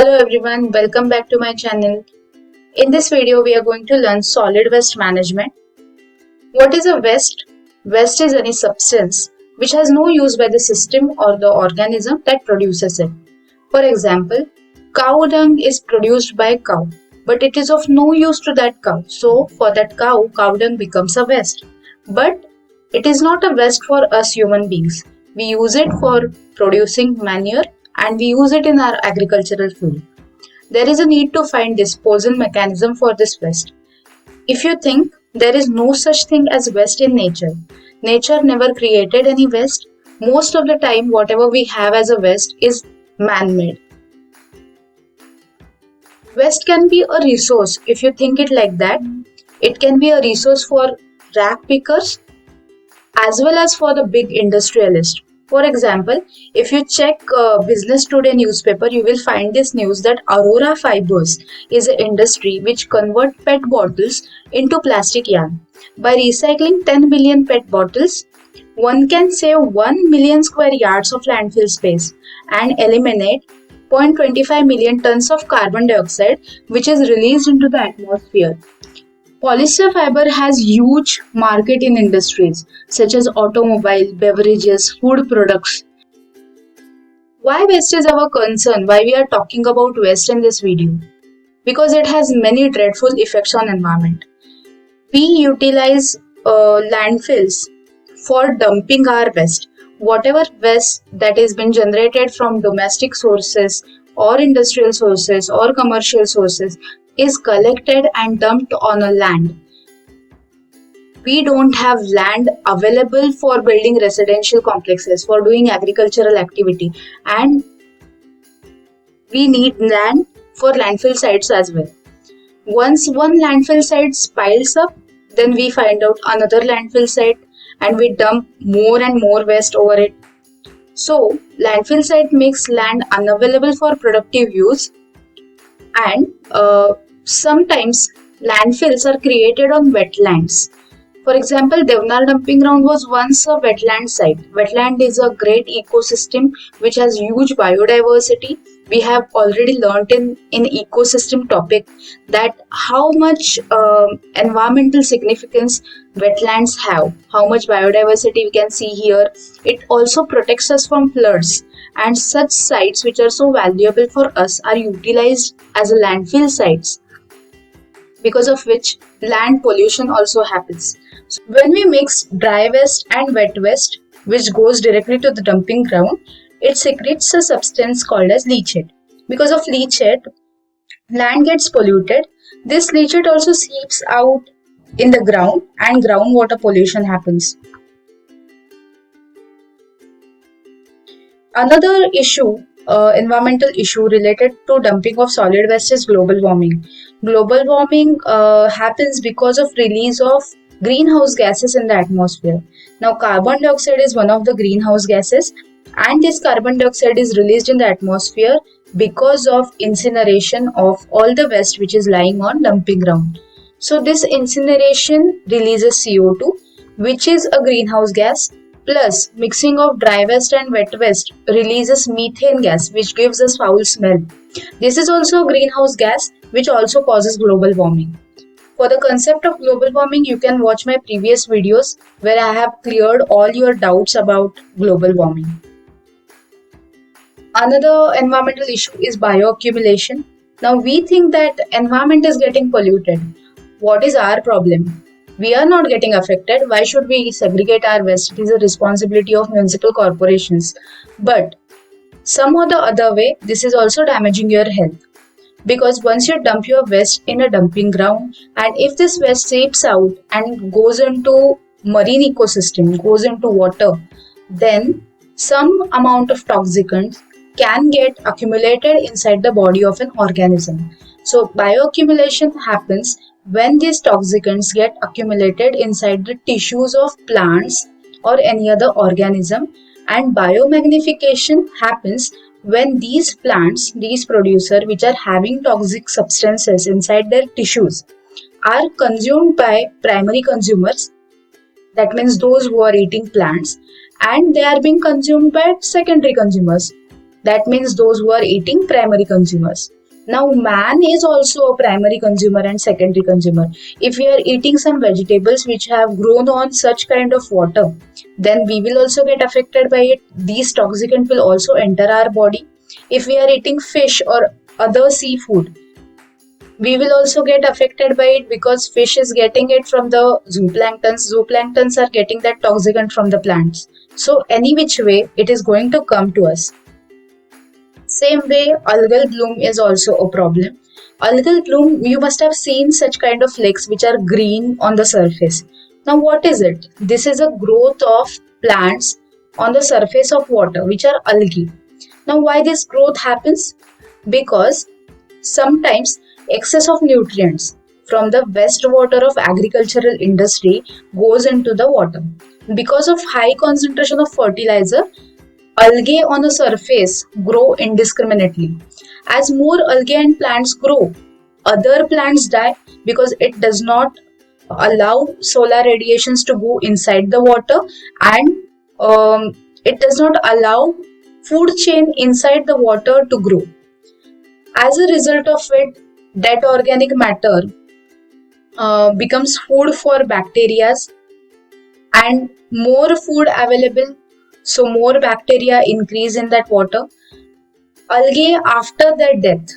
Hello everyone, welcome back to my channel. In this video, we are going to learn solid waste management. What is a waste? Waste is any substance which has no use by the system or the organism that produces it. For example, cow dung is produced by a cow, but it is of no use to that cow. So, for that cow dung becomes a waste. But it is not a waste for us human beings. We use it for producing manure and we use it in our agricultural field. There is a need to find disposal mechanism for this waste. If you think there is no such thing as waste in nature, nature never created any waste. Most of the time, whatever we have as a waste is man-made. Waste can be a resource if you think it like that. It can be a resource for rag pickers as well as for the big industrialists. For example, if you check Business Today newspaper, you will find this news that Aurora Fibers is an industry which convert PET bottles into plastic yarn. By recycling 10 billion PET bottles, one can save 1 million square yards of landfill space and eliminate 0.25 million tons of carbon dioxide which is released into the atmosphere. Polyester fiber has huge market in industries such as automobile, beverages, food products. Why waste is our concern? Why we are talking about waste in this video? Because it has many dreadful effects on environment. We utilize landfills for dumping our waste. Whatever waste that is been generated from domestic sources or industrial sources or commercial sources is collected and dumped on a land. We don't have land available for building residential complexes, for doing agricultural activity, and we need land for landfill sites as well. Once one landfill site piles up, then we find out another landfill site and we dump more and more waste over it. So, landfill site makes land unavailable for productive use, and sometimes landfills are created on wetlands. For example, Devnar dumping ground was once a wetland site. Wetland is a great ecosystem which has huge biodiversity. We have already learnt in ecosystem topic that how much environmental significance wetlands have, how much biodiversity we can see here. It also protects us from floods, and such sites which are so valuable for us are utilized as a landfill sites, because of which land pollution also happens. So when we mix dry waste and wet waste, which goes directly to the dumping ground, it secretes a substance called as leachate. Because of leachate, land gets polluted. This leachate also seeps out in the ground and groundwater pollution happens. Another issue, environmental issue related to dumping of solid waste is global warming. Global warming happens because of release of greenhouse gases in the atmosphere. Now, carbon dioxide is one of the greenhouse gases, and this carbon dioxide is released in the atmosphere because of incineration of all the waste which is lying on dumping ground. So, this incineration releases CO2, which is a greenhouse gas. Plus, mixing of dry waste and wet waste releases methane gas, which gives us foul smell. This is also a greenhouse gas, which also causes global warming. For the concept of global warming, you can watch my previous videos where I have cleared all your doubts about global warming. Another environmental issue is bioaccumulation. Now, we think that environment is getting polluted. What is our problem? We are not getting affected. Why should we segregate our waste? It is a responsibility of municipal corporations. But some or the other way, this is also damaging your health. Because once you dump your waste in a dumping ground, and if this waste seeps out and goes into marine ecosystem, goes into water, then some amount of toxicants can get accumulated inside the body of an organism. So bioaccumulation happens when these toxicants get accumulated inside the tissues of plants or any other organism, and biomagnification happens when these plants, these producers which are having toxic substances inside their tissues, are consumed by primary consumers, that means those who are eating plants, and they are being consumed by secondary consumers, that means those who are eating primary consumers. Now, man is also a primary consumer and secondary consumer. If we are eating some vegetables which have grown on such kind of water, then we will also get affected by it. These toxicants will also enter our body. If we are eating fish or other seafood, we will also get affected by it because fish is getting it from the zooplanktons. Zooplanktons are getting that toxicant from the plants. So, any which way, it is going to come to us. Same way, algal bloom is also a problem. Algal bloom, you must have seen such kind of flakes which are green on the surface. Now, what is it? This is a growth of plants on the surface of water, which are algae. Now, why this growth happens? Because sometimes excess of nutrients from the wastewater of agricultural industry goes into the water. Because of high concentration of fertilizer, algae on the surface grow indiscriminately. As more algae and plants grow, other plants die because it does not allow solar radiations to go inside the water, and it does not allow food chain inside the water to grow. As a result of it, that organic matter becomes food for bacteria, and more food available, so more bacteria increase in that water. Algae after their death,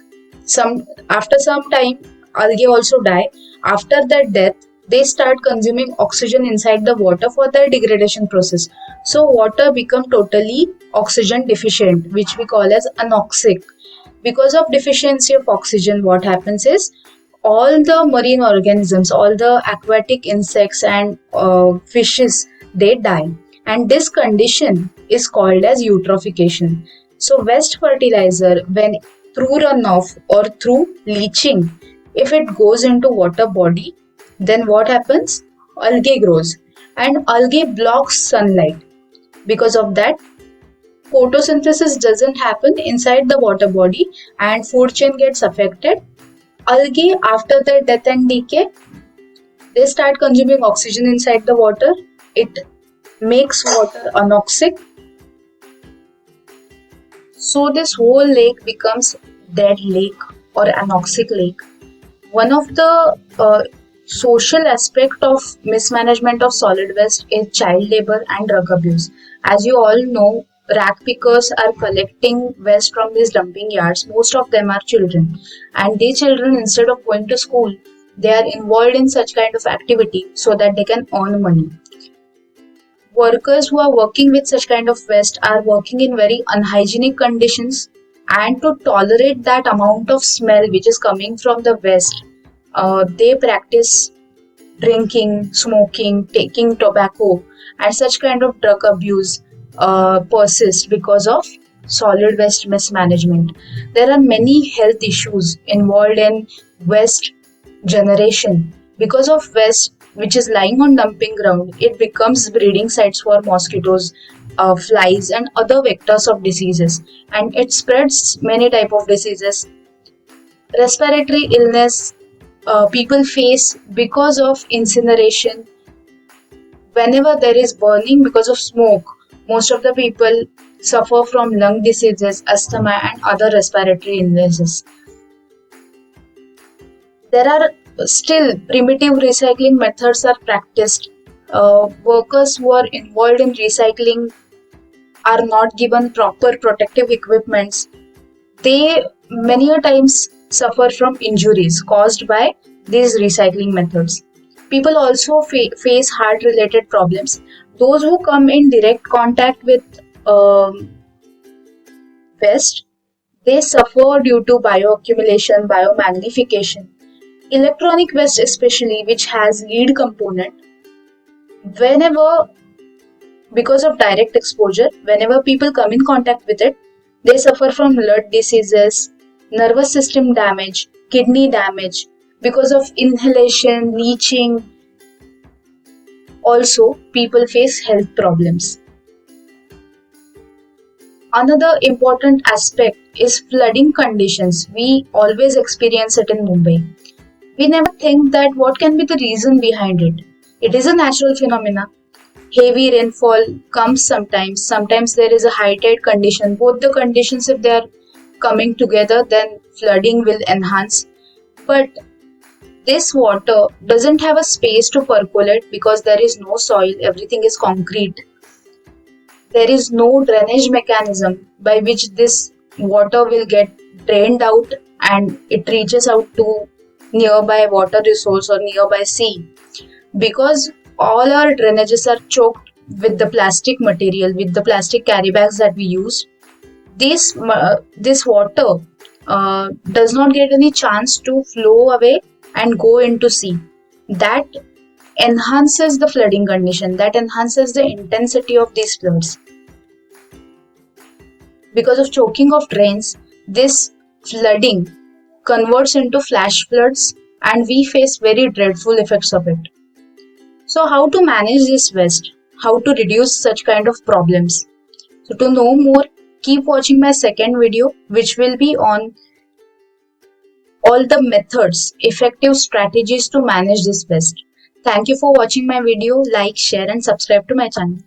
some after some time, algae also die. After their death, they start consuming oxygen inside the water for their degradation process. So water become totally oxygen deficient, which we call as anoxic. Because of deficiency of oxygen, what happens is all the marine organisms, all the aquatic insects and fishes, they die. And this condition is called as eutrophication. So waste fertilizer, when through runoff or through leaching, if it goes into water body, then what happens? Algae grows, and algae blocks sunlight. Because of that, photosynthesis doesn't happen inside the water body and food chain gets affected. Algae, after their death and decay, they start consuming oxygen inside the water. It makes water anoxic. So this whole lake becomes dead lake or anoxic lake. One of the social aspect of mismanagement of solid waste is child labor and drug abuse. As you all know, rag pickers are collecting waste from these dumping yards. Most of them are children, and these children, instead of going to school, they are involved in such kind of activity so that they can earn money. Workers who are working with such kind of waste are working in very unhygienic conditions, and to tolerate that amount of smell which is coming from the waste, they practice drinking, smoking, taking tobacco, and such kind of drug abuse persist because of solid waste mismanagement. There are many health issues involved in waste generation. Because of waste which is lying on dumping ground, it becomes breeding sites for mosquitoes, flies, and other vectors of diseases, and it spreads many type of diseases. Respiratory illness people face because of incineration. Whenever there is burning because of smoke, most of the people suffer from lung diseases, asthma, and other respiratory illnesses. There are still primitive recycling methods are practiced. Workers who are involved in recycling are not given proper protective equipments. They many a times suffer from injuries caused by these recycling methods. People also face heart related problems. Those who come in direct contact with waste, they suffer due to bioaccumulation, biomagnification. Electronic waste especially, which has lead component, whenever, because of direct exposure, whenever people come in contact with it, they suffer from blood diseases, nervous system damage, kidney damage. Because of inhalation, leaching, also people face health problems. Another important aspect is flooding conditions. We always experience it in Mumbai. We never think that what can be the reason behind it. It is a natural phenomena. Heavy rainfall comes sometimes. Sometimes there is a high tide condition. Both the conditions, if they are coming together, then flooding will enhance. But this water doesn't have a space to percolate because there is no soil, everything is concrete. There is no drainage mechanism by which this water will get drained out and it reaches out to nearby water resource or nearby sea. Because all our drainages are choked with the plastic material, with the plastic carry bags that we use, this water does not get any chance to flow away and go into sea. That enhances the flooding condition, that enhances the intensity of these floods. Because of choking of drains, this flooding converts into flash floods and we face very dreadful effects of it. So how to manage this waste? How to reduce such kind of problems? So to know more, keep watching my second video, which will be on all the methods, effective strategies to manage this waste. Thank you for watching my video. Like, share and subscribe to my channel.